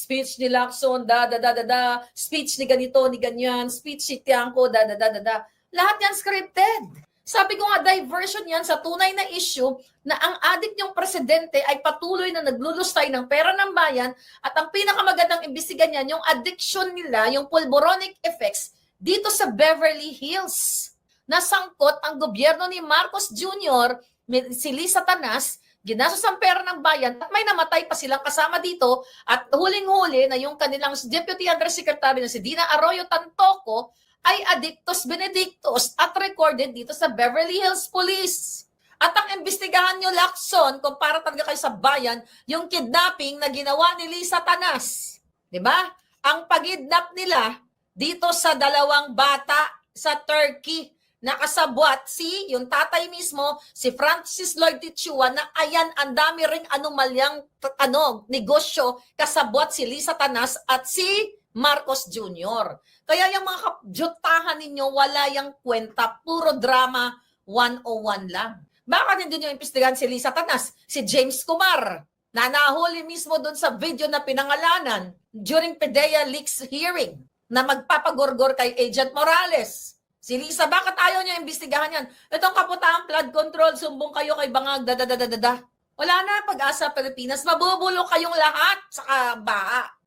speech ni Lacson, speech ni ganito, ni ganyan, speech si Tiangco, Lahat yan scripted. Sabi ko nga, diversion yan sa tunay na issue na ang adik niyong presidente ay patuloy na naglulustay ng pera ng bayan at ang pinakamagandang imbestigan niyan, yung addiction nila, yung pulboronic effects dito sa Beverly Hills. Nasangkot ang gobyerno ni Marcos Jr., si Lisa Tanas, ginastos ang pera ng bayan at may namatay pa silang kasama dito at huling-huli na yung kanilang Deputy Undersecretary na si Dina Arroyo Tantoco ay addictus benedictus at recorded dito sa Beverly Hills Police. At ang imbestigahan nyo, Lacson, kung para talaga kayo sa bayan, yung kidnapping na ginawa ni Lisa Tanas. Diba? Ang pag-kidnap nila dito sa 2 bata sa Turkey, nakasabwat yung tatay mismo, si Francis Lloyd Tichua, na ayan, ang dami ring anomalyang negosyo, kasabwat si Lisa Tanas at si Marcos Jr. Kaya yung mga kapjutahan ninyo, wala yung kwenta, puro drama 101 lang. Bakit hindi nyo imbestigahan si Lisa Tanas, si James Kumar, na nahuli mismo doon sa video na pinangalanan during PDEA leaks hearing na magpapagorgor kay Agent Morales. Si Lisa, bakit ayaw niya imbestigahan yan? Itong kaputahang flood control, sumbong kayo kay Bangag, Wala na, Pag-asa Pilipinas, mabubulok kayong lahat sa baa.